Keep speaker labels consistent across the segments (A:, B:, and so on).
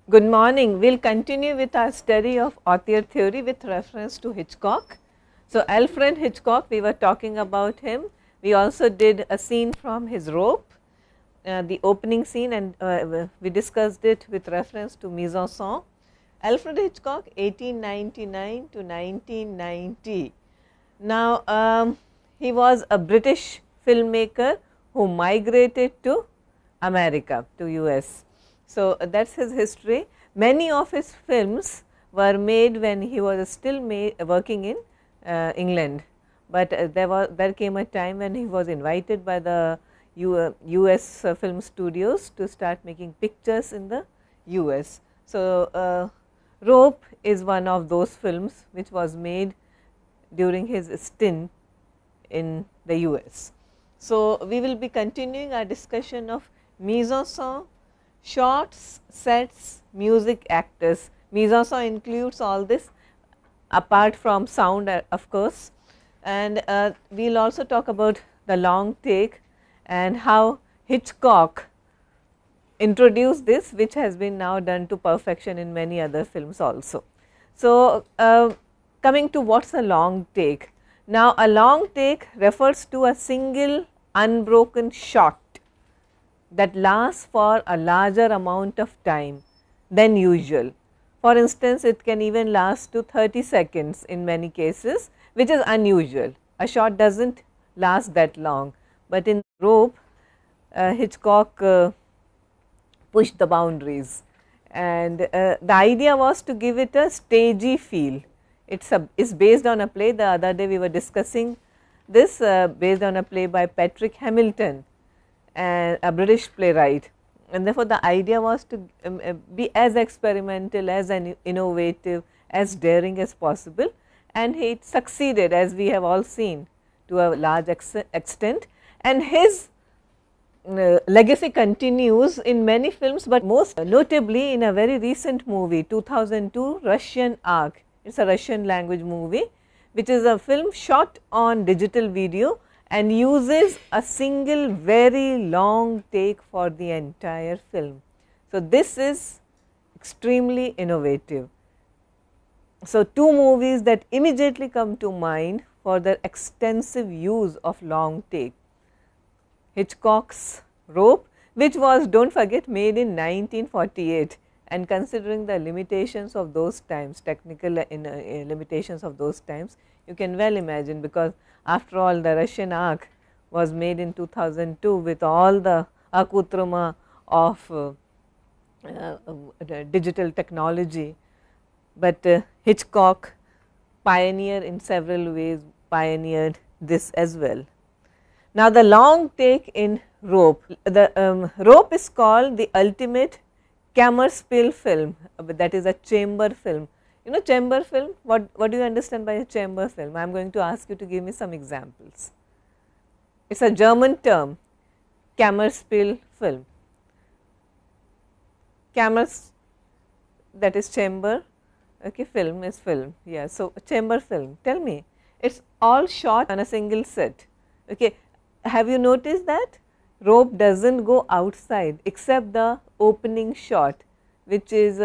A: Good morning. We will continue with our study of auteur theory with reference to Hitchcock. So, Alfred Hitchcock, we were talking about him. We also did a scene from his Rope, the opening scene, and we discussed it with reference to mise en scène. Alfred Hitchcock 1899 to 1990. Now, he was a British filmmaker who migrated to America, to US. So, that is his history. Many of his films were made when he was still working in England, but there came a time when he was invited by the US film studios to start making pictures in the US. So, Rope is one of those films which was made during his stint in the US. So, we will be continuing our discussion of mise en scène, shots, sets, music, actors. Mise en scène includes all this apart from sound of course, and we will also talk about the long take and how Hitchcock introduced this, which has been now done to perfection in many other films also. So, coming to what is a long take. Now, a long take refers to a single unbroken shot that lasts for a larger amount of time than usual. For instance, it can even last to 30 seconds in many cases, which is unusual. A shot does not last that long, but in Rope, Hitchcock pushed the boundaries, and the idea was to give it a stagey feel. It is based on a play. The other day we were discussing this, based on a play by Patrick Hamilton, a British playwright, and therefore, the idea was to be as experimental, as innovative, as daring as possible, and he succeeded, as we have all seen, to a large extent, and his legacy continues in many films, but most notably in a very recent movie 2002 Russian Ark. It is a Russian language movie, which is a film shot on digital video and uses a single very long take for the entire film. So, this is extremely innovative. So, two movies that immediately come to mind for their extensive use of long take. Hitchcock's Rope, which was, do not forget, made in 1948, and considering the limitations of those times, technical limitations of those times, you can well imagine, because after all the Russian Ark was made in 2002 with all the accoutrement of digital technology, but Hitchcock, pioneer in several ways, pioneered this as well. Now, the long take in Rope, the Rope is called the ultimate Kammerspiel film, that is a chamber film. You know chamber film, what do you understand by a chamber film? I am going to ask you to give me some examples. It is a German term, Kammerspiel film. Kammers, that is chamber, okay, film is film, yeah. So, chamber film, tell me, it is all shot on a single set, okay. Have you noticed that Rope does not go outside except the opening shot, which is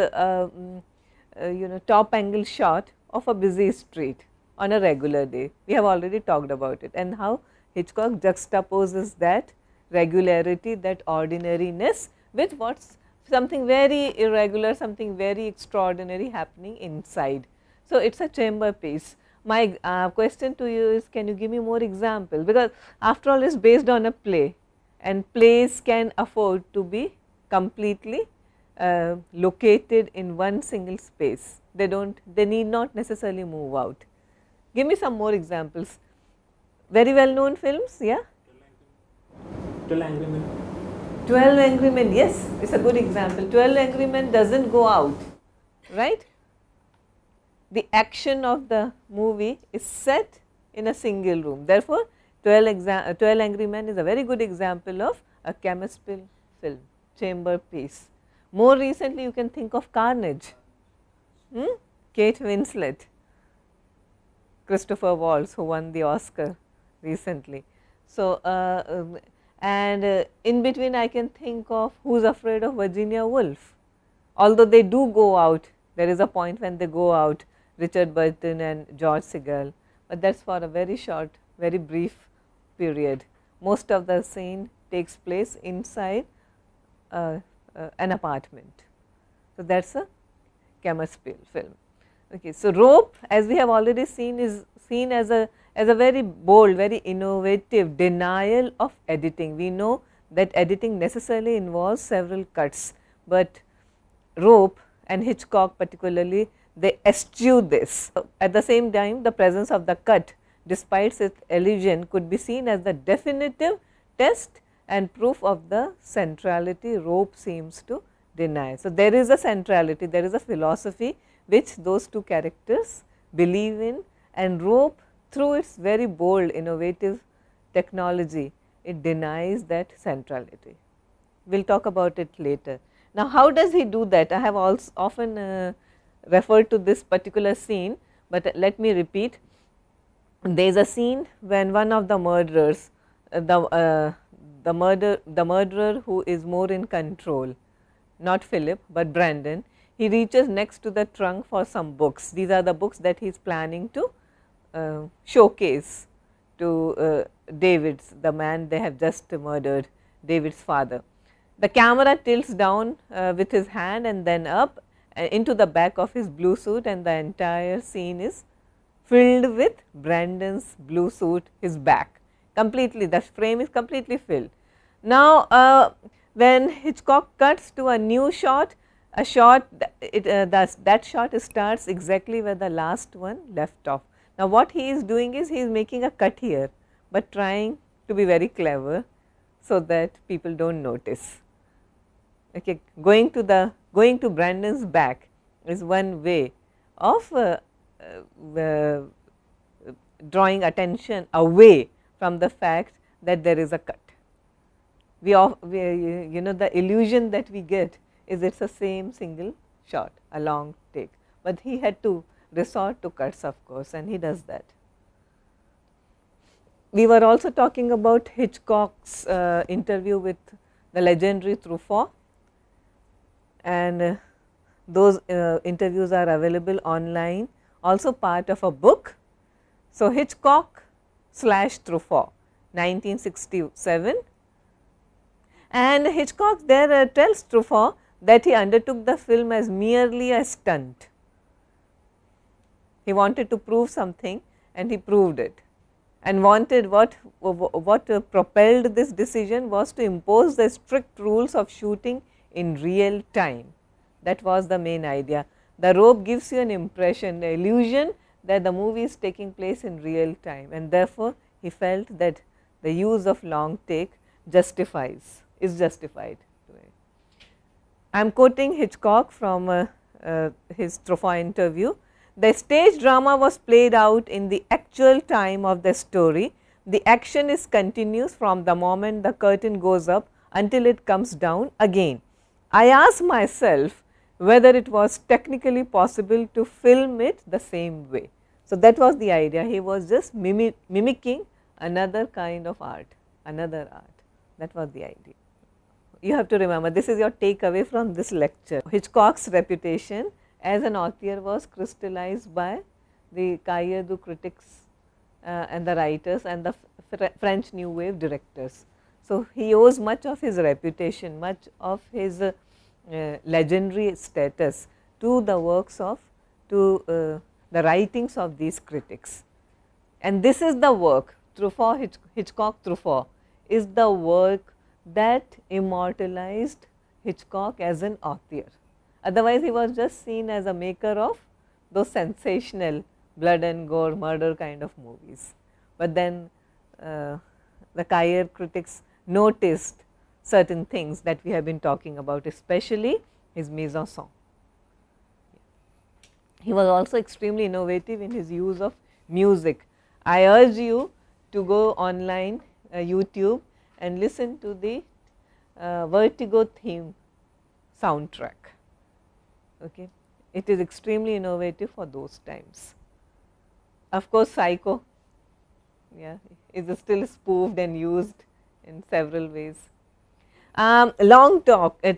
A: top angle shot of a busy street on a regular day. We have already talked about it, and how Hitchcock juxtaposes that regularity, that ordinariness with what's something very irregular, something very extraordinary happening inside. So, it is a chamber piece. My question to you is, can you give me more examples, because after all it is based on a play, and plays can afford to be completely located in one single space. They need not necessarily move out. Give me some more examples. Very well known films, yeah?
B: 12 Angry Men.
A: 12 Angry Men, yes, it is a good example. 12 Angry Men does not go out, right? The action of the movie is set in a single room. Therefore, 12 Angry Men is a very good example of a Kammerspiel film, chamber piece. More recently, you can think of Carnage, Kate Winslet, Christopher Waltz, who won the Oscar recently. So, and in between I can think of Who's Afraid of Virginia Woolf, although they do go out, there is a point when they go out, Richard Burton and George Segal, but that is for a very short, very brief period. Most of the scene takes place inside an apartment. So, that is a Kammerspiel film. Okay. So, Rope, as we have already seen, is seen as a very bold, very innovative denial of editing. We know that editing necessarily involves several cuts, but Rope and Hitchcock particularly, they eschew this. At the same time, the presence of the cut, despite its illusion, could be seen as the definitive test and proof of the centrality Rope seems to deny. So, there is a centrality, there is a philosophy which those two characters believe in, and Rope, through its very bold innovative technology, it denies that centrality. We will talk about it later. Now, how does he do that? I have also often referred to this particular scene, but let me repeat. There is a scene when one of the murderers, the murderer who is more in control, not Philip, but Brandon, he reaches next to the trunk for some books. These are the books that he is planning to showcase to David's, the man they have just murdered, David's father. The camera tilts down with his hand and then up into the back of his blue suit, and the entire scene is filled with Brandon's blue suit, his back completely, the frame is completely filled. Now, when Hitchcock cuts to a new shot, a shot that shot starts exactly where the last one left off. Now, what he is doing is he is making a cut here, but trying to be very clever so that people do not notice. Okay. Going to Brandon's back is one way of drawing attention away from the fact that there is a cut. We you know, the illusion that we get is it is the same single shot, a long take, but he had to resort to cuts, of course, and he does that. We were also talking about Hitchcock's interview with the legendary Truffaut, and those interviews are available online, also part of a book. So, Hitchcock / Truffaut 1967, and Hitchcock there tells Truffaut that he undertook the film as merely a stunt. He wanted to prove something and he proved it, and wanted what propelled this decision was to impose the strict rules of shooting in real time. That was the main idea. The Rope gives you an impression, the illusion that the movie is taking place in real time, and therefore, he felt that the use of long take is justified. I am quoting Hitchcock from his Truffaut interview. The stage drama was played out in the actual time of the story. The action is continuous from the moment the curtain goes up until it comes down again. I asked myself whether it was technically possible to film it the same way. So, that was the idea. He was just mimicking another kind of art, another art. That was the idea. You have to remember, this is your takeaway from this lecture. Hitchcock's reputation as an author was crystallized by the cahiers du critics and the writers and the French New Wave directors. So, he owes much of his reputation, much of his legendary status to the works of, the writings of these critics. And this is the work, Truffaut, Hitchcock Truffaut is the work that immortalized Hitchcock as an author. Otherwise, he was just seen as a maker of those sensational blood and gore murder kind of movies. But then the cahier critics noticed certain things that we have been talking about, especially his mise en scène. He was also extremely innovative in his use of music. I urge you to go online, YouTube, and listen to the Vertigo theme soundtrack. Okay. It is extremely innovative for those times. Of course, Psycho, yeah, is still spoofed and used in several ways. Long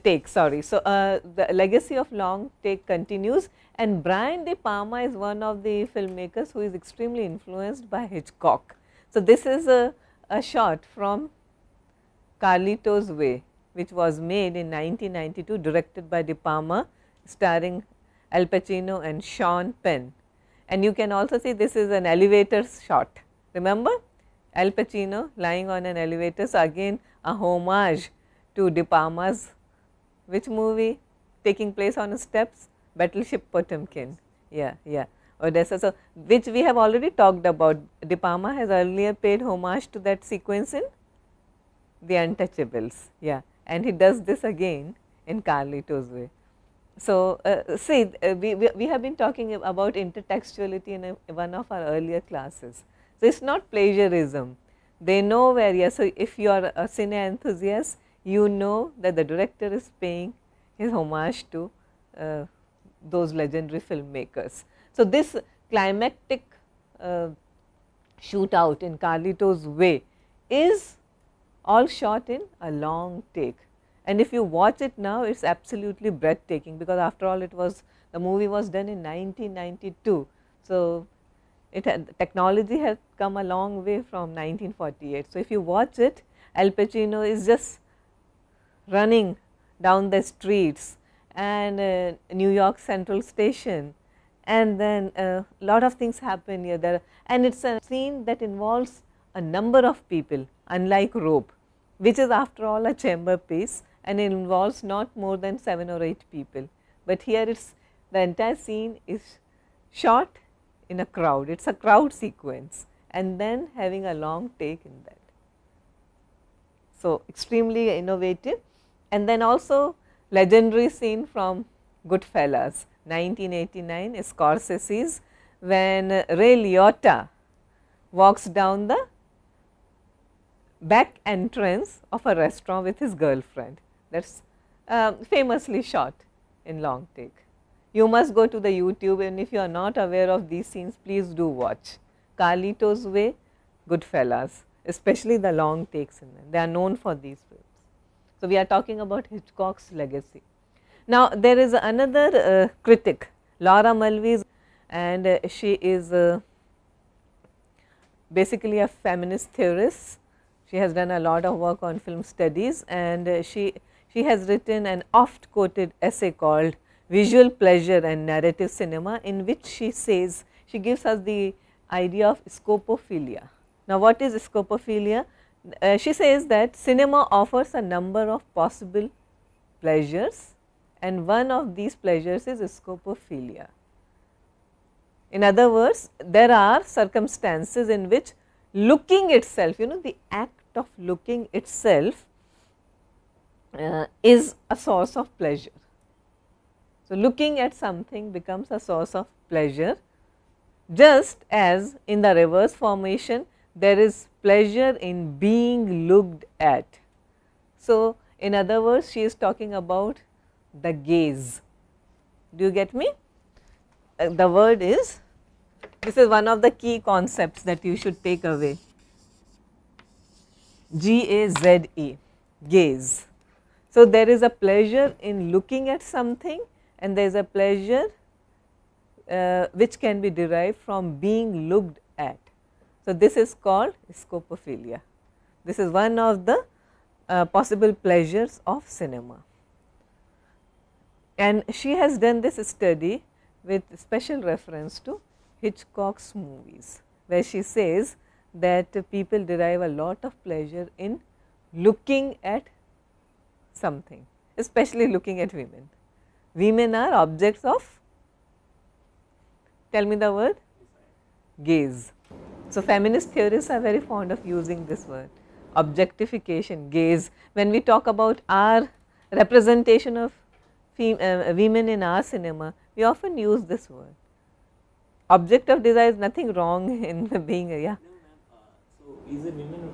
A: take, sorry. So, the legacy of long take continues, and Brian De Palma is one of the filmmakers who is extremely influenced by Hitchcock. So, this is a shot from Carlito's Way, which was made in 1992, directed by De Palma, starring Al Pacino and Sean Penn. And you can also see this is an elevator shot. Remember Al Pacino lying on an elevator. So, again a homage to De Palma's which movie taking place on steps? Battleship Potemkin. Yeah, yeah. Odessa. So, which we have already talked about. De Palma has earlier paid homage to that sequence in The Untouchables. Yeah, and he does this again in Carlito's Way. So, see, we have been talking about intertextuality in one of our earlier classes. So, it is not plagiarism. They know where, yes, so if you are a cine enthusiast, you know that the director is paying his homage to those legendary filmmakers. So, this climactic shootout in Carlito's Way is all shot in a long take. And if you watch it now, it is absolutely breathtaking, because after all the movie was done in 1992. So, technology had come a long way from 1948. So, if you watch it, Al Pacino is just running down the streets and New York Central Station, and then a lot of things happen here there, and it is a scene that involves a number of people, unlike Rope, which is after all a chamber piece and it involves not more than 7 or 8 people. But here it is, the entire scene is shot in a crowd, it is a crowd sequence, and then having a long take in that. So, extremely innovative. And then also legendary scene from Goodfellas, 1989, Scorsese's, when Ray Liotta walks down the back entrance of a restaurant with his girlfriend. That is famously shot in long take. You must go to the YouTube, and if you are not aware of these scenes, please do watch Carlito's Way, Goodfellas, especially the long takes in them. They are known for these films. So, we are talking about Hitchcock's legacy. Now, there is another critic, Laura Mulvey, and she is basically a feminist theorist. She has done a lot of work on film studies, and she has written an oft quoted essay called Visual Pleasure and Narrative Cinema, in which she says, she gives us the idea of scopophilia. Now, what is scopophilia? She says that cinema offers a number of possible pleasures, and one of these pleasures is scopophilia. In other words, there are circumstances in which looking itself, the act of looking itself is a source of pleasure. So, looking at something becomes a source of pleasure, just as in the reverse formation there is pleasure in being looked at. So, in other words, she is talking about the gaze. Do you get me? The word is, this is one of the key concepts that you should take away, G-A-Z-E, gaze. So, there is a pleasure in looking at something, and there is a pleasure which can be derived from being looked at. So, this is called scopophilia. This is one of the possible pleasures of cinema. And she has done this study with special reference to Hitchcock's movies, where she says that people derive a lot of pleasure in looking at something, especially looking at women. Women are objects of, tell me the word, gaze. So, feminist theorists are very fond of using this word, objectification, gaze. When we talk about our representation of women in our cinema, we often use this word. Object of desire is nothing wrong in being a, yeah.
B: So, is it women,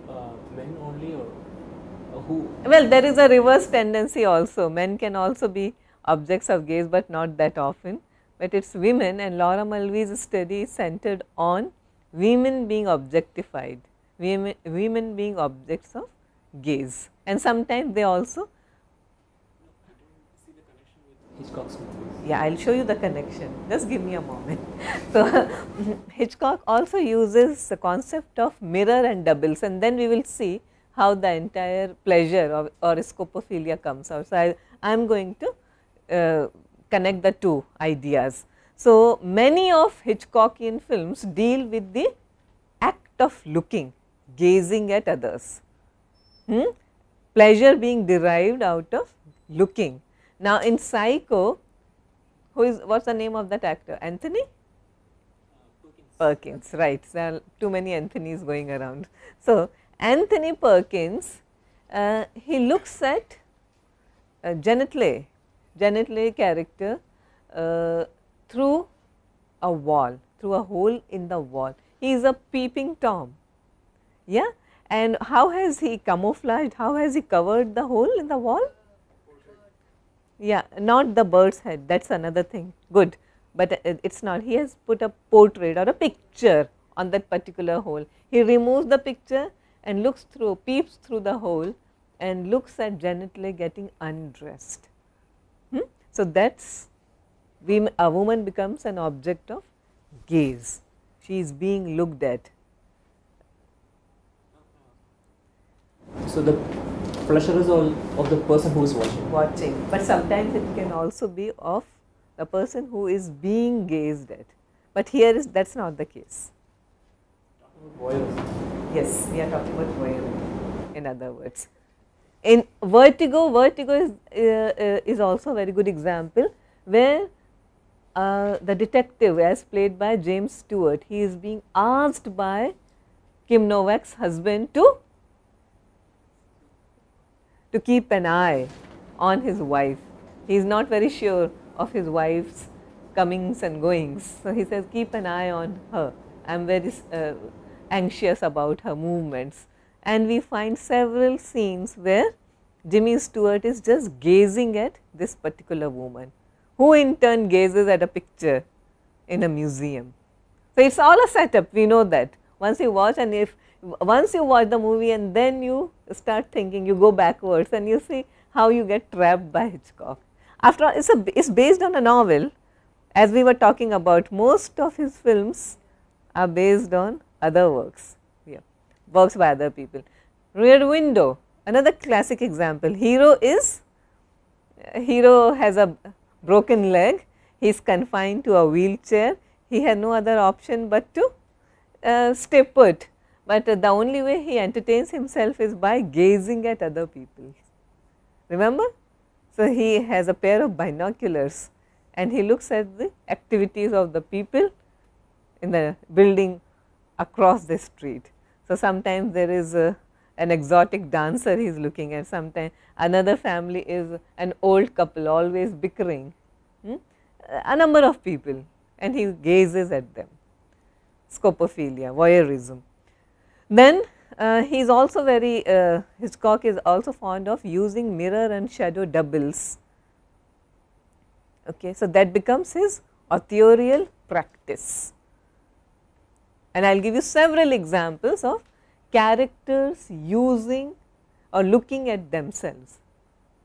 B: men only, or who?
A: Well, there is a reverse tendency also. Men can also be objects of gaze, but not that often. But it is women, and Laura Mulvey's study is centered on women being objectified, women being objects of gaze, and sometimes they also
B: Hitchcock's movies.
A: Yeah, I'll show you the connection. Just give me a moment. So, Hitchcock also uses the concept of mirror and doubles, and then we will see how the entire pleasure or scopophilia comes out. So, I am going to connect the two ideas. So, many of Hitchcockian films deal with the act of looking, gazing at others. Pleasure being derived out of looking. Now, in Psycho, what's the name of that actor? Anthony Perkins, right. There are too many Anthonys going around. So, Anthony Perkins, he looks at Janet Leigh character through a wall, through a hole in the wall. He is a peeping Tom. Yeah. And how has he camouflaged, how has he covered the hole in the wall? Yeah, not the bird's head, that is another thing, good, but it is not. He has put a portrait or a picture on that particular hole. He removes the picture and looks through, peeps through the hole and looks at Janet Leigh getting undressed. So, that is a woman becomes an object of gaze, she is being looked at.
B: So, the pleasure is all of the person who is
A: watching, but sometimes it can also be of the person who is being gazed at, but here is that is not the case. Yes, we are talking about voyeurism, in other words. In Vertigo is also a very good example, where the detective, as played by James Stewart, he is being asked by Kim Novak's husband to keep an eye on his wife. He is not very sure of his wife's comings and goings. So, he says, keep an eye on her, I am very anxious about her movements. And we find several scenes where Jimmy Stewart is just gazing at this particular woman, who in turn gazes at a picture in a museum. So, it is all a setup, we know that. Once you watch, and once you watch the movie and then you start thinking, you go backwards and you see how you get trapped by Hitchcock. After all, it's based on a novel, as we were talking about. Most of his films are based on other works, works by other people. Rear Window, another classic example. Hero has a broken leg, he is confined to a wheelchair, he had no other option but to stay put. But the only way he entertains himself is by gazing at other people. Remember? So, he has a pair of binoculars and he looks at the activities of the people in the building across the street. So, sometimes there is an exotic dancer he is looking at, sometimes another family is an old couple always bickering, a number of people, and he gazes at them. Scopophilia, voyeurism. Then he is also very, Hitchcock is also fond of using mirror and shadow doubles. Okay, so, that becomes his authorial practice. And I will give you several examples of characters using or looking at themselves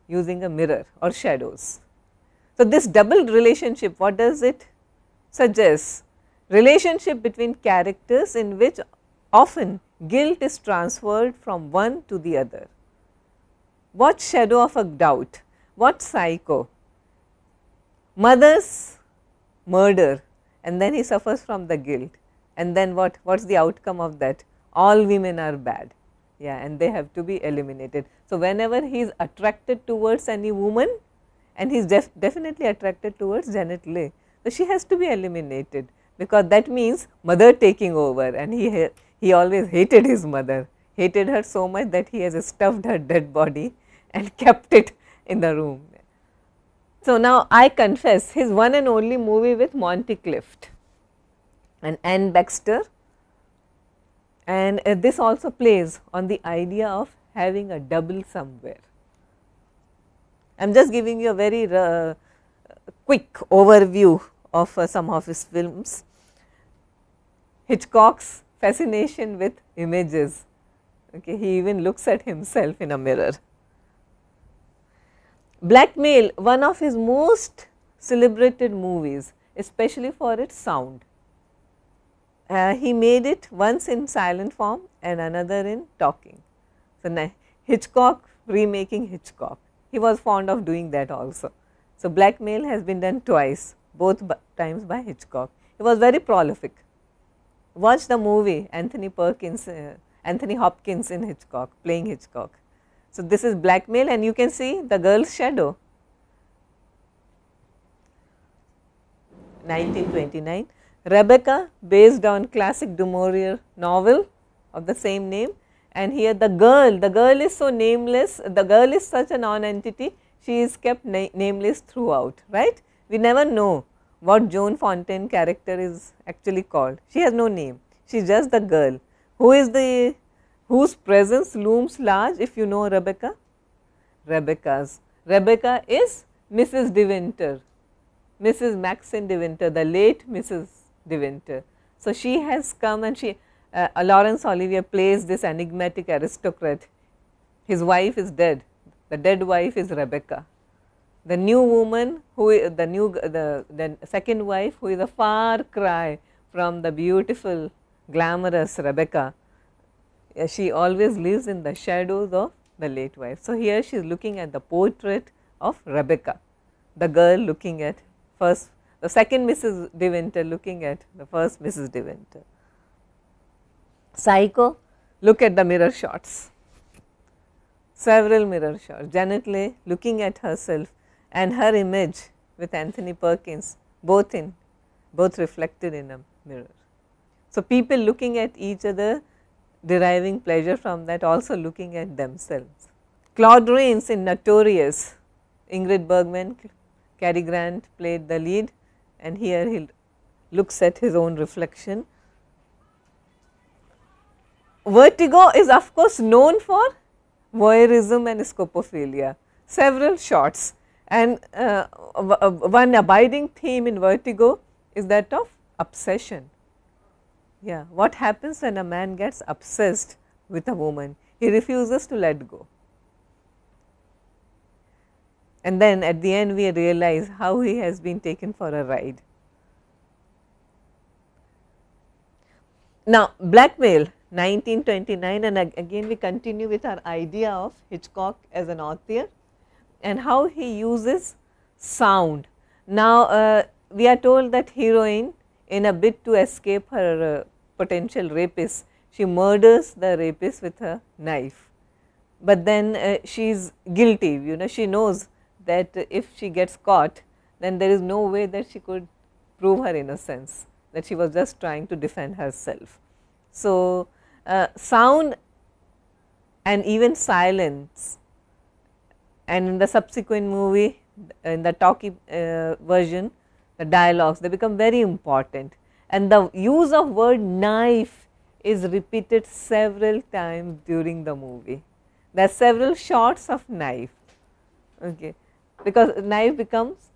A: using a mirror or shadows. So, this double relationship, what does it suggest? Relationship between characters in which often guilt is transferred from one to the other. What Shadow of a Doubt, what Psycho, mother's murder and then he suffers from the guilt, and then what is the outcome of that? All women are bad, and they have to be eliminated. So, whenever he is attracted towards any woman, and he is definitely attracted towards Janet Leigh, so she has to be eliminated, because that means mother taking over, and he always hated his mother, hated her so much that he has stuffed her dead body and kept it in the room. So, now I confess, his one and only movie with Monty Clift and Anne Baxter, and this also plays on the idea of having a double somewhere. I am just giving you a very quick overview of some of his films. Hitchcock's fascination with images, he even looks at himself in a mirror. Blackmail, one of his most celebrated movies, especially for its sound. He made it once in silent form and another in talking. So, Hitchcock remaking Hitchcock, he was fond of doing that also. So, Blackmail has been done twice, both times by Hitchcock. He was very prolific. Watch the movie Anthony Hopkins in Hitchcock, playing Hitchcock. So, this is Blackmail and you can see the girl's shadow. 1929, Rebecca, based on classic Du Maurier novel of the same name, and here the girl is so nameless, the girl is such a non-entity, she is kept nameless throughout, right. We never know what Joan Fontaine character is actually called, she has no name, she is just the girl. Who is the, whose presence looms large if you know Rebecca? Rebecca is Mrs. De Winter, Mrs. Maxine De Winter, the late Mrs. De Winter. So, she has come and she, Laurence Olivier plays this enigmatic aristocrat, his wife is dead, the dead wife is Rebecca. The new woman who is the second wife, who is a far cry from the beautiful glamorous Rebecca, she always lives in the shadows of the late wife. So, here she is looking at the portrait of Rebecca, the girl looking at first, the second Mrs. De Winter looking at the first Mrs. De Winter. Psycho, look at the mirror shots, several mirror shots, Janet Leigh looking at herself and her image with Anthony Perkins, both reflected in a mirror. So, people looking at each other, deriving pleasure from that, also looking at themselves. Claude Rains in Notorious, Ingrid Bergman, Cary Grant played the lead, and here he looks at his own reflection. Vertigo is of course known for voyeurism and scopophilia, several shots, and one abiding theme in Vertigo is that of obsession. Yeah, what happens when a man gets obsessed with a woman? He refuses to let go. And then at the end we realize how he has been taken for a ride. Now, Blackmail, 1929, and again we continue with our idea of Hitchcock as an author and how he uses sound. Now, we are told that heroine, in a bid to escape her potential rapist, she murders the rapist with a knife, but then she is guilty, you know, she knows that if she gets caught, then there is no way that she could prove her innocence, that she was just trying to defend herself. So, sound and even silence, and in the subsequent movie, in the talkie version, the dialogues, they become very important, and the use of word knife is repeated several times during the movie. There are several shots of knife, okay, because knife becomes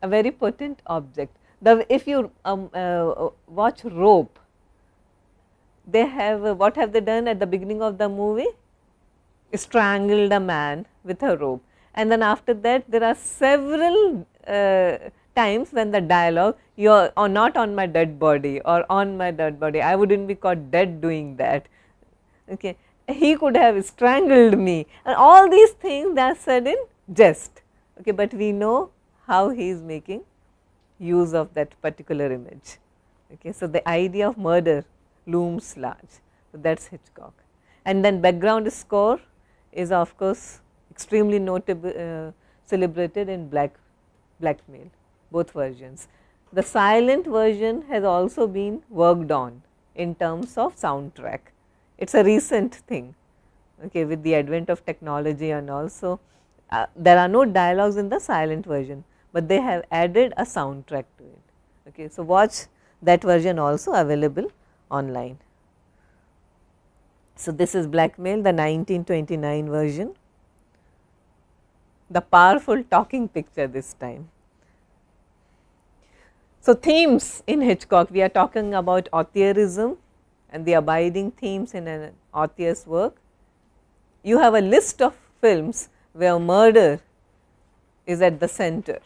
A: a very potent object. If you watch Rope, they have, what have they done at the beginning of the movie? Strangled a man with a rope, and then after that there are several times when the dialogue, you are not on my dead body or on my dead body, I would not be caught dead doing that, okay. He could have strangled me, and all these things they are said in jest, okay, but we know how he is making use of that particular image, okay. So, the idea of murder looms large, so that is Hitchcock. And then background score is of course extremely notable, celebrated in Blackmail, both versions. The silent version has also been worked on in terms of soundtrack. It is a recent thing, okay, with the advent of technology, and also there are no dialogues in the silent version, but they have added a soundtrack to it, okay. So, watch that version also available online. So, this is Blackmail, the 1929 version, the powerful talking picture this time. So, themes in Hitchcock, we are talking about auteurism and the abiding themes in an author's work. You have a list of films where murder is at the center.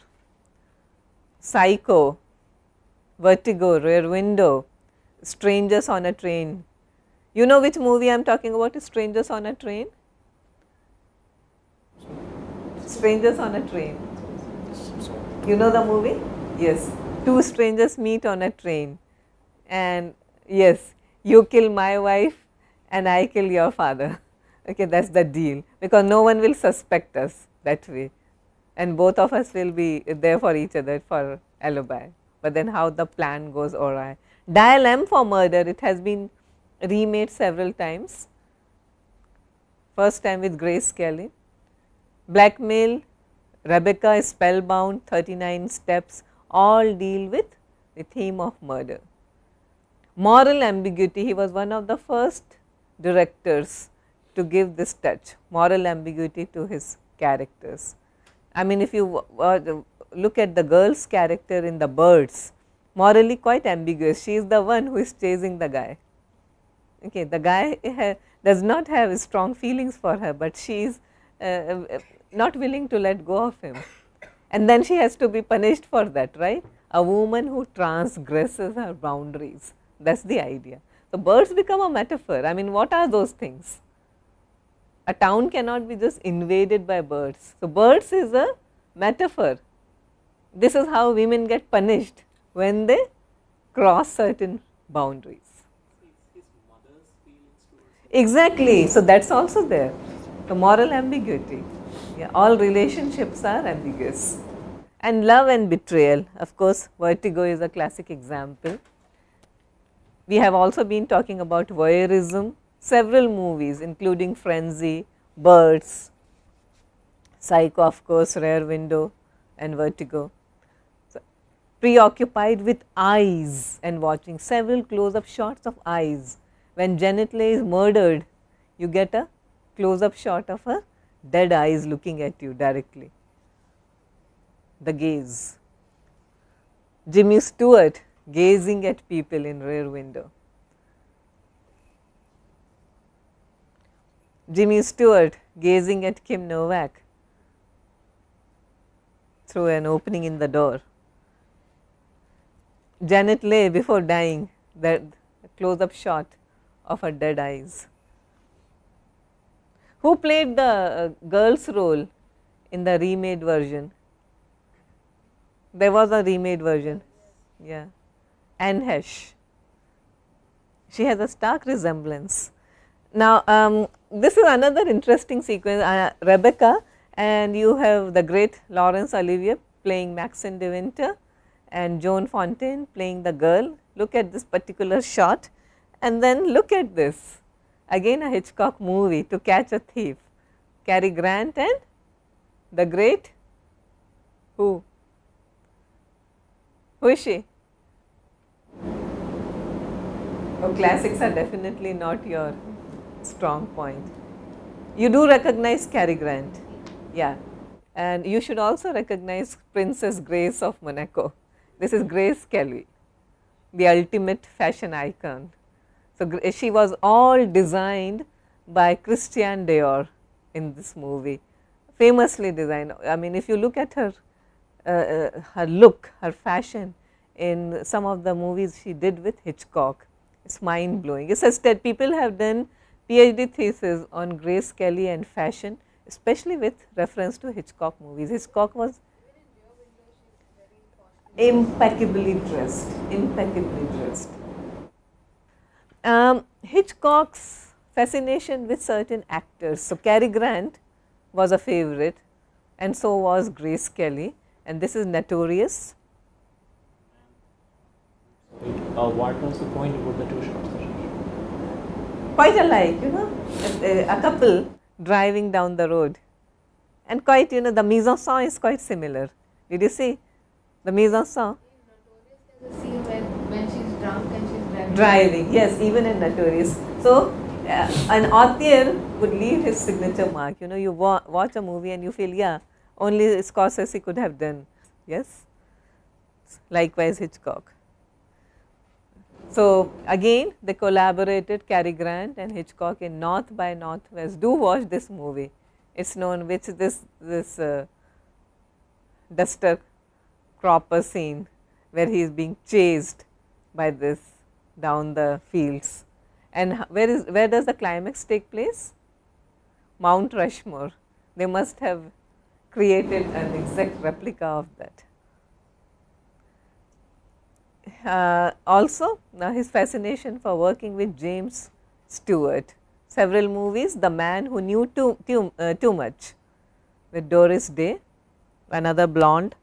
A: Psycho, Vertigo, Rear Window, Strangers on a Train. You know which movie I am talking about? Strangers on a Train? Strangers on a Train. You know the movie? Yes. Two strangers meet on a train, and yes, you kill my wife and I kill your father. Okay, that is the deal, because no one will suspect us that way, and both of us will be there for each other for alibi. But then how the plan goes awry. Dial M for Murder, it has been remade several times, first time with Grace Kelly. Blackmail, Rebecca, Spellbound, 39 Steps, all deal with the theme of murder. Moral ambiguity, he was one of the first directors to give this touch, moral ambiguity to his characters. I mean, if you look at the girl's character in The Birds, morally quite ambiguous. She is the one who is chasing the guy. Okay, the guy does not have strong feelings for her, but she is not willing to let go of him, and then she has to be punished for that, right? A woman who transgresses her boundaries, that is the idea. So, birds become a metaphor. I mean, what are those things? A town cannot be just invaded by birds. So, birds is a metaphor. This is how women get punished when they cross certain boundaries.
B: His mother's feelings towards
A: Exactly. So, that is also there. The moral ambiguity. Yeah, all relationships are ambiguous. And love and betrayal, of course, Vertigo is a classic example. We have also been talking about voyeurism, several movies including Frenzy, Birds, Psycho, of course, Rear Window and Vertigo. So, preoccupied with eyes and watching several close-up shots of eyes. When Janet Leigh is murdered, you get a close-up shot of her dead eyes looking at you directly. The gaze. Jimmy Stewart gazing at people in Rear Window. Jimmy Stewart gazing at Kim Novak through an opening in the door. Janet Leigh before dying, that close-up shot of her dead eyes. Who played the girl's role in the remade version? There was a remade version, yeah, Anne Hesh. She has a stark resemblance. Now, this is another interesting sequence, Rebecca, and you have the great Laurence Olivier playing Maxine de Winter and Joan Fontaine playing the girl. Look at this particular shot, and then look at this. Again a Hitchcock movie, To Catch a Thief, Cary Grant and the great, who? Who is she? Oh, classics are definitely not your strong point. You do recognize Cary Grant, yeah, and you should also recognize Princess Grace of Monaco. This is Grace Kelly, the ultimate fashion icon. So, she was all designed by Christian Dior in this movie, famously designed. I mean, if you look at her, her look, her fashion in some of the movies she did with Hitchcock, it is mind blowing. It says that people have done PhD thesis on Grace Kelly and fashion, especially with reference to Hitchcock movies. Hitchcock was impeccably dressed, impeccably dressed. Hitchcock's fascination with certain actors. So, Cary Grant was a favorite and so was Grace Kelly, and this is notorious.
B: What was the point about the two shots?
A: Quite alike, you know, a couple driving down the road, and quite, you know, the mise en scène is quite similar. Did you see the mise en scène?
C: There's a scene when she's drunk and she's
A: Driving, yes, even in Notorious. So, an author would leave his signature mark. You know, you watch a movie and you feel, yeah, only Scorsese could have done. Yes, likewise Hitchcock. So, again they collaborated, Cary Grant and Hitchcock, in North by Northwest. Do watch this movie. It is known, which this duster cropper scene where he is being chased by this down the fields. And where does the climax take place? Mount Rushmore. They must have created an exact replica of that. Also, his fascination for working with James Stewart. Several movies, The Man Who Knew Too Much with Doris Day, another blonde.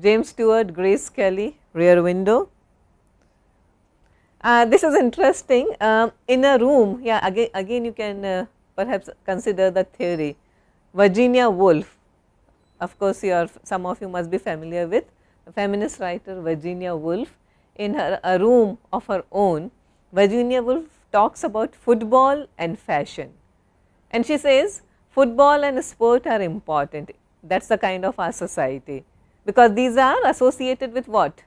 A: James Stewart, Grace Kelly, Rear Window. This is interesting. In a room, yeah, again you can perhaps consider the theory. Virginia Woolf, of course, some of you must be familiar with the feminist writer Virginia Woolf. In a room of her own, Virginia Woolf talks about football and fashion, and she says football and sport are important. That is the kind of our society, because these are associated with what?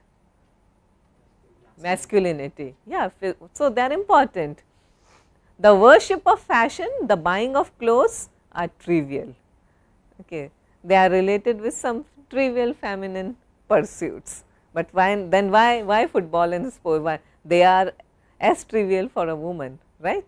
A: Masculinity. Yeah, so they are important. The worship of fashion, the buying of clothes are trivial. Okay, they are related with some trivial feminine pursuits. But then why football and sport? Why? They are as trivial for a woman, right?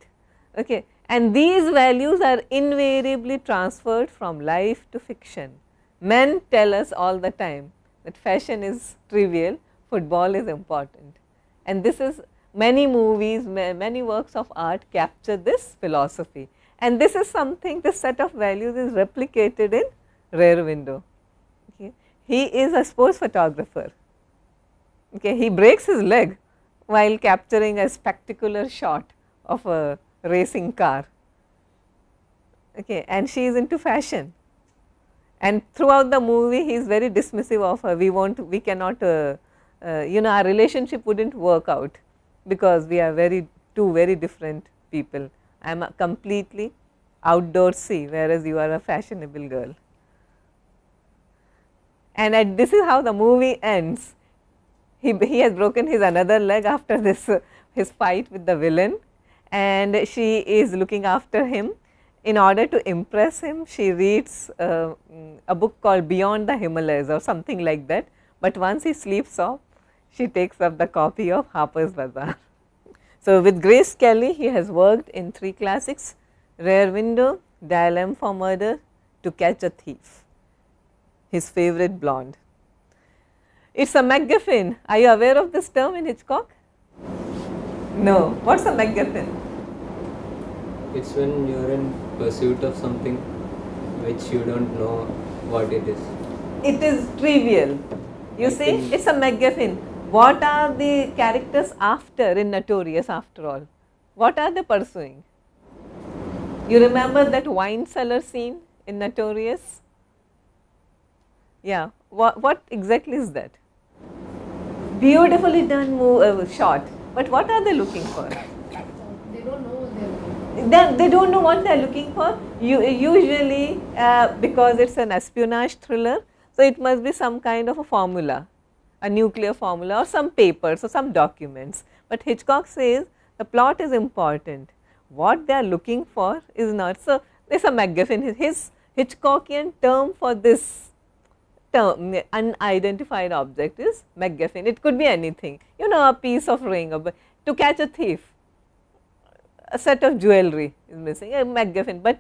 A: Okay, and these values are invariably transferred from life to fiction. Men tell us all the time that fashion is trivial, football is important. And this is many movies, many works of art capture this philosophy. And this is something, this set of values is replicated in Rear Window. Okay. He is a sports photographer. Okay. He breaks his leg while capturing a spectacular shot of a racing car. Okay. And she is into fashion. And throughout the movie, he is very dismissive of her. We cannot, our relationship wouldn't work out because we are two very different people. I am a completely outdoorsy, whereas you are a fashionable girl. And this is how the movie ends. He has broken his another leg after this his fight with the villain, and she is looking after him. In order to impress him, she reads a book called Beyond the Himalayas or something like that, but once he sleeps off, she takes up the copy of Harper's Bazaar. So, with Grace Kelly, he has worked in 3 classics: Rear Window, Dial M for Murder, To Catch a Thief, his favorite blonde. It is a MacGuffin. Are you aware of this term in Hitchcock? No. What is a MacGuffin?
D: It's when you are in pursuit of something which you don't know what it is.
A: It is trivial. You see, it is a MacGuffin. What are the characters after in Notorious after all? What are they pursuing? You remember that wine cellar scene in Notorious? Yeah, what exactly is that? Beautifully done shot, but what are they looking for?
C: They don't know what they're looking for.
A: They don't know what they are looking for. Usually, because it is an espionage thriller, so it must be some kind of a formula, a nuclear formula, or some papers or some documents. But Hitchcock says the plot is important. What they are looking for is not. So, there is a MacGuffin. His Hitchcockian term for this term, unidentified object, is MacGuffin. It could be anything, a piece of ring, to catch a thief, a set of jewelry is missing, a MacGuffin, but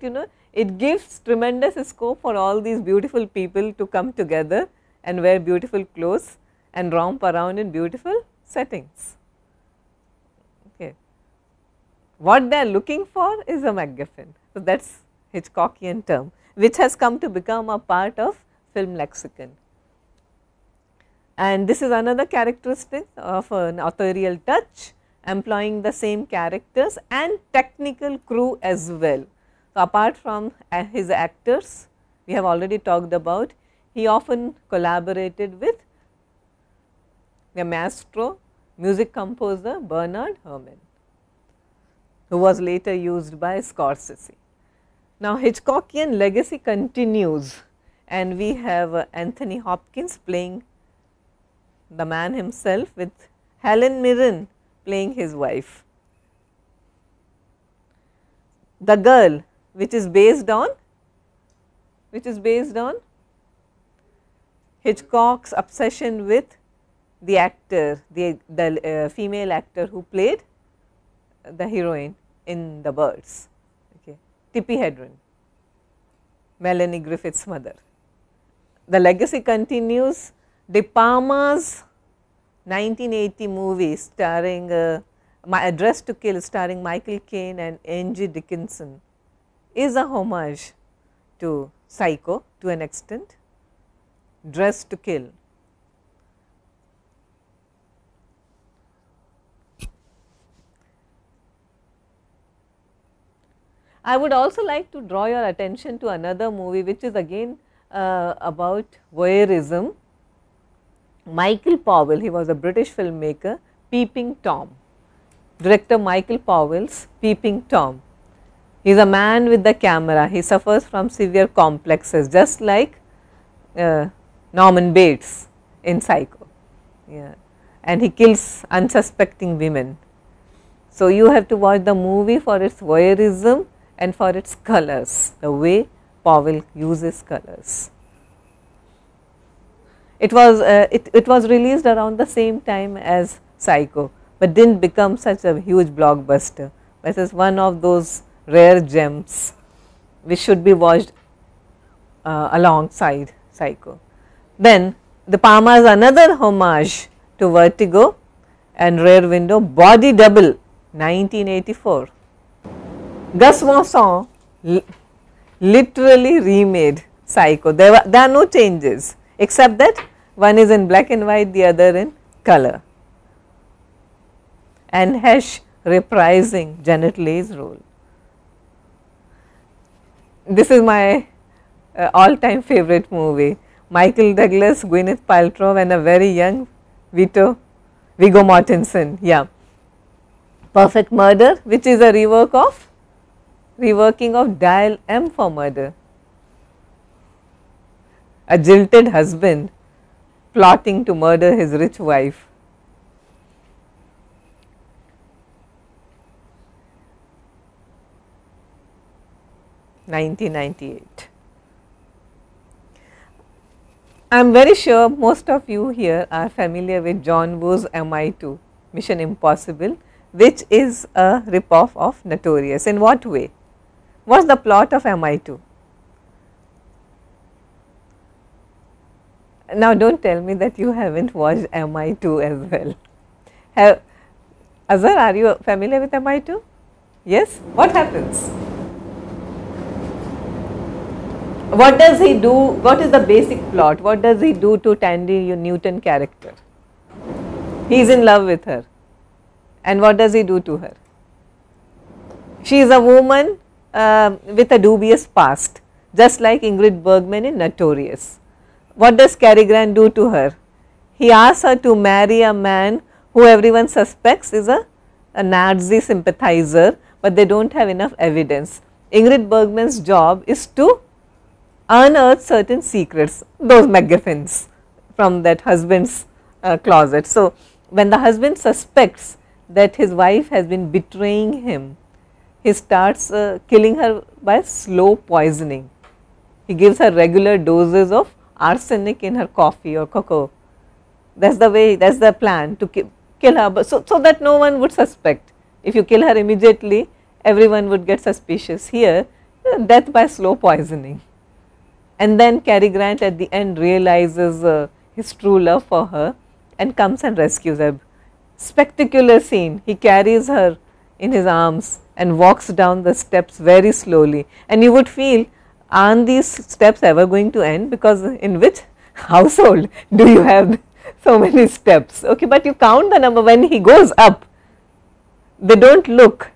A: it gives tremendous scope for all these beautiful people to come together and wear beautiful clothes and romp around in beautiful settings. Okay. What they are looking for is a MacGuffin. So, that is Hitchcockian term, which has come to become a part of film lexicon. And this is another characteristic of an authorial touch, employing the same characters and technical crew as well. So, apart from his actors, we have already talked about, he often collaborated with the maestro, music composer Bernard Herrmann, who was later used by Scorsese. Now, Hitchcockian legacy continues, and we have Anthony Hopkins playing the man himself, with Helen Mirren playing his wife. The Girl, which is based on which is based on Hitchcock's obsession with the actor, the female actor who played the heroine in The Birds, okay. Tippi Hedren, Melanie Griffith's mother. The legacy continues. De Palma's 1980 movie starring My Address to Kill, starring Michael Caine and Angie Dickinson, is a homage to Psycho to an extent. Dress to Kill. I would also like to draw your attention to another movie which is again about voyeurism. Michael Powell, he was a British filmmaker, Peeping Tom. Director Michael Powell's Peeping Tom. He is a man with the camera, he suffers from severe complexes just like Norman Bates in Psycho, yeah. And he kills unsuspecting women. So, you have to watch the movie for its voyeurism and for its colors, the way Powell uses colors. It was released around the same time as Psycho, but did not become such a huge blockbuster. This is one of those rare gems which should be watched alongside Psycho. Then De Palma's another homage to Vertigo and Rear Window, Body Double, 1984. Gus Van Sant literally remade Psycho. There are no changes except that one is in black and white, the other in color. And Hesh reprising Janet Leigh's role. This is my all time favorite movie. Michael Douglas, Gwyneth Paltrow and a very young Viggo Mortensen. Yeah. Perfect Murder, which is a reworking of Dial M for Murder. A jilted husband plotting to murder his rich wife. (1998). I am very sure most of you here are familiar with John Woo's MI2, Mission Impossible, which is a ripoff of Notorious. In what way? What is the plot of MI2? Now, do not tell me that you have not watched MI2 as well. Azhar, are you familiar with MI2? Yes? What happens? What does he do? What is the basic plot? What does he do to Tandy Newton character? He is in love with her. And what does he do to her? She is a woman with a dubious past, just like Ingrid Bergman in Notorious. What does Cary Grant do to her? He asks her to marry a man who everyone suspects is a Nazi sympathizer, but they do not have enough evidence. Ingrid Bergman's job is to unearth certain secrets, those MacGuffins from that husband's closet. So, when the husband suspects that his wife has been betraying him, he starts killing her by slow poisoning. He gives her regular doses of arsenic in her coffee or cocoa. That is the way, that is the plan to kill her, but so that no one would suspect. If you kill her immediately, everyone would get suspicious. Here, death by slow poisoning. And then Cary Grant at the end realizes his true love for her and comes and rescues her. Spectacular scene. He carries her in his arms and walks down the steps very slowly, and you would feel, aren't these steps ever going to end, because in which household do you have so many steps? Okay, but you count the number. When he goes up, they do not look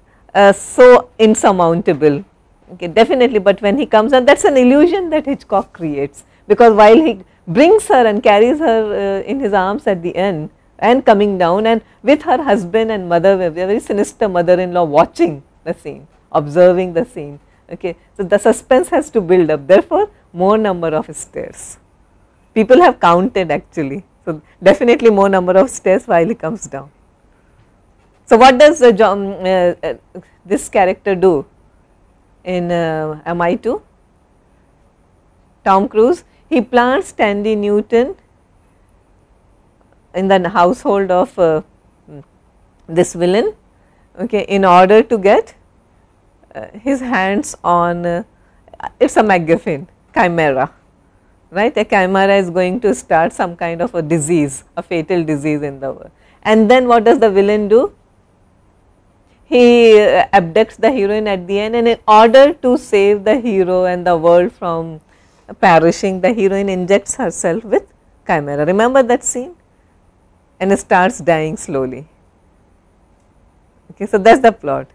A: so insurmountable. Okay, definitely, but when he comes down, that is an illusion that Hitchcock creates, because while he brings her and carries her in his arms at the end and coming down, and with her husband and mother, a very sinister mother-in-law watching the scene, observing the scene. Okay, so the suspense has to build up, therefore, more number of stairs. People have counted actually, so definitely more number of stairs while he comes down. So, what does this character do in MI2? Tom Cruise, he plants Tandy Newton in the household of this villain, okay, in order to get his hands on it's a MacGuffin, chimera, right. A chimera is going to start some kind of a disease, a fatal disease in the world. And then what does the villain do? He abducts the heroine at the end, and in order to save the hero and the world from perishing, the heroine injects herself with chimera. Remember that scene? And starts dying slowly. Okay, so that is the plot.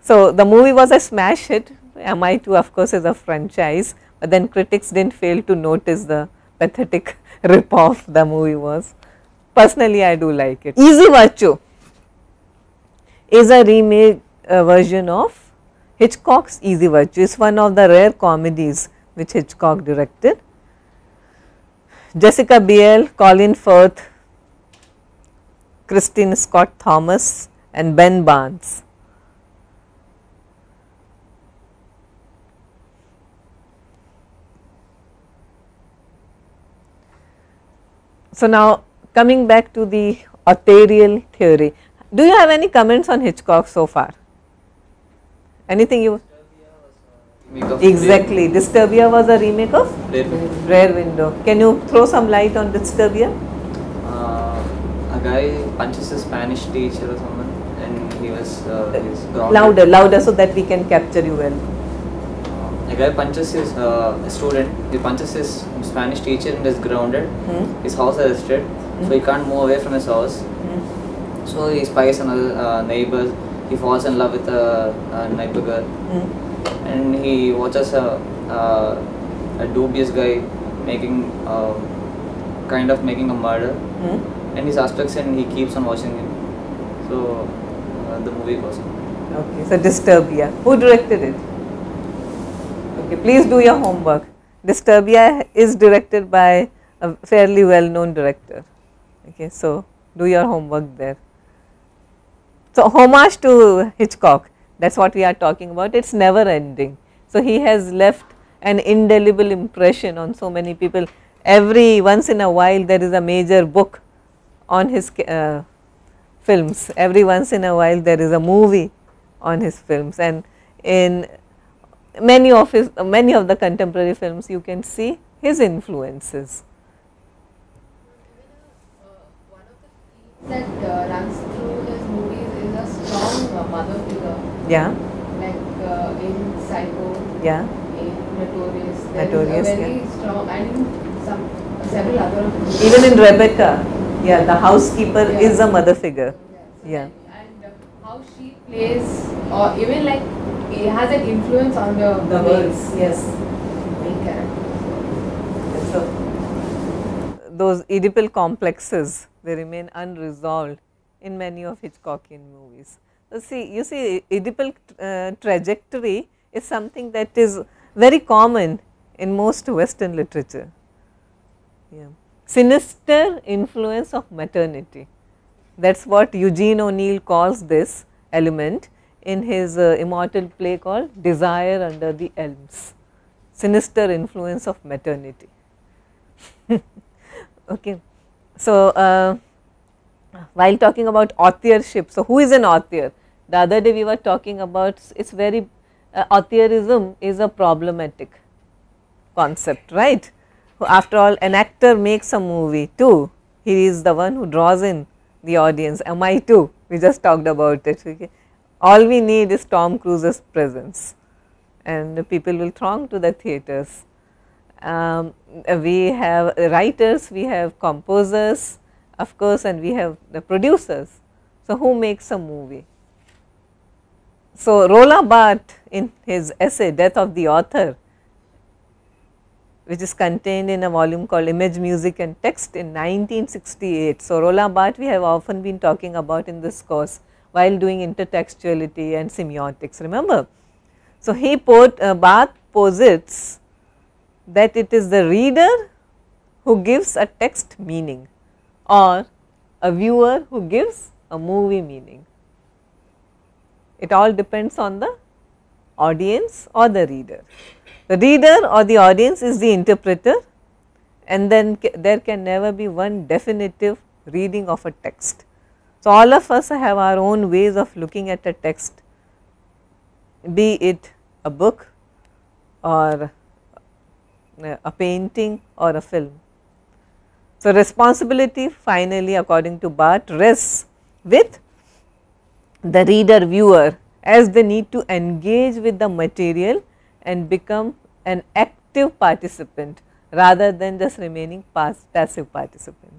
A: So, the movie was a smash hit. MI2 of course is a franchise, but then critics did not fail to notice the pathetic rip off the movie was. Personally, I do like it. Easy Virtue is a remake version of Hitchcock's Easy Virtue. It is one of the rare comedies which Hitchcock directed. Jessica Biel, Colin Firth, Christine Scott Thomas and Ben Barnes. So, now coming back to the authorial theory, do you have any comments on Hitchcock so far? Anything you? Exactly, Disturbia was a remake of Rare Window. Can you throw some light on Disturbia?
E: A guy punches a Spanish teacher or someone, and he was
A: louder so that we can capture you well.
E: A guy punches his student, he punches his Spanish teacher and is grounded, his house arrested, so he can't move away from his house. So he spies on other neighbors, he falls in love with a neighbor girl, and he watches a dubious guy making kind of making a murder, and he suspects and he keeps on watching him. So the movie goes on.
A: Okay, so Disturbia. Who directed it? Okay, please do your homework. Disturbia is directed by a fairly well known director. Okay, so do your homework there. So, homage to Hitchcock, that is what we are talking about, it is never ending. So, he has left an indelible impression on so many people. Every once in a while there is a major book on his films, every once in a while there is a movie on his films, and in many of the contemporary films you can see his influences.
C: One of the themes that runs through his movies is a strong mother figure.
A: Yeah.
C: Like in Psycho.
A: Yeah.
C: In Notorious.
A: Notorious,
C: There is a very strong, and in several other of the
A: Even in Rebecca, yeah, the housekeeper is a mother figure. Yeah.
C: And how she plays, or even like it has an influence on the
A: words, yes.
C: main character.
A: So, those Oedipal complexes, they remain unresolved in many of Hitchcockian movies. So, you see Oedipal trajectory is something that is very common in most Western literature. Yeah. Sinister influence of maternity, that is what Eugene O'Neill calls this element in his immortal play called Desire Under the Elms, sinister influence of maternity. Okay. So, while talking about authorship, so who is an author? The other day we were talking about, it is very authorism is a problematic concept, right. After all, an actor makes a movie too, he is the one who draws in the audience. MI2, we just talked about it. Okay. All we need is Tom Cruise's presence, and people will throng to the theatres. We have writers, we have composers, of course, and we have the producers. So, who makes a movie? So, Rolla Barthes in his essay Death of the Author, which is contained in a volume called Image, Music and Text in 1968. So, Rolla Barthes we have often been talking about in this course while doing intertextuality and semiotics, remember. So, Barthes posits that it is the reader who gives a text meaning or a viewer who gives a movie meaning. It all depends on the audience or the reader. The reader or the audience is the interpreter, and then there can never be one definitive reading of a text. So, all of us have our own ways of looking at a text, be it a book or a painting or a film. So, responsibility finally, according to Barth, rests with the reader viewer, as they need to engage with the material and become an active participant rather than just remaining passive participant.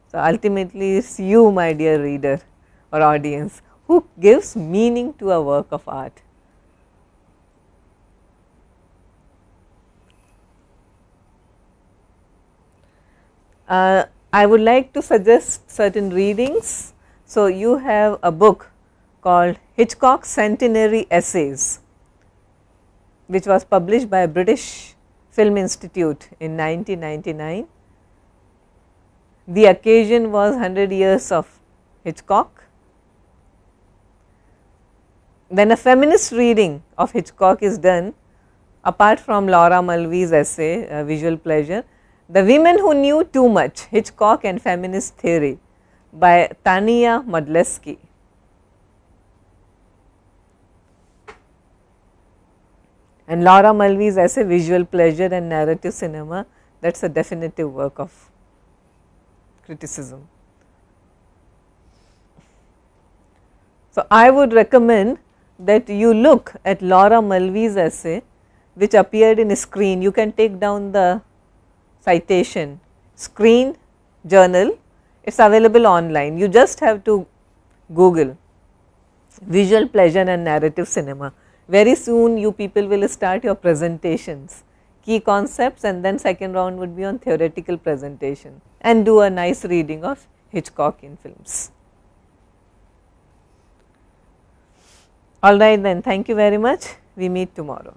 A: So, ultimately it is you, my dear reader or audience, who gives meaning to a work of art. I would like to suggest certain readings. So, you have a book called Hitchcock's Centenary Essays, which was published by British Film Institute in 1999. The occasion was 100 years of Hitchcock. When a feminist reading of Hitchcock is done, apart from Laura Mulvey's essay, Visual Pleasure, The Women Who Knew Too Much, Hitchcock and Feminist Theory by Tania Modleski. And Laura Mulvey's essay, Visual Pleasure and Narrative Cinema, that is a definitive work of criticism. So, I would recommend that you look at Laura Mulvey's essay, which appeared in Screen. You can take down the citation, Screen Journal, it is available online. You just have to Google Visual Pleasure and Narrative Cinema. Very soon you people will start your presentations, key concepts, and then second round would be on theoretical presentation, and do a nice reading of Hitchcock in films. All right then, thank you very much. We meet tomorrow.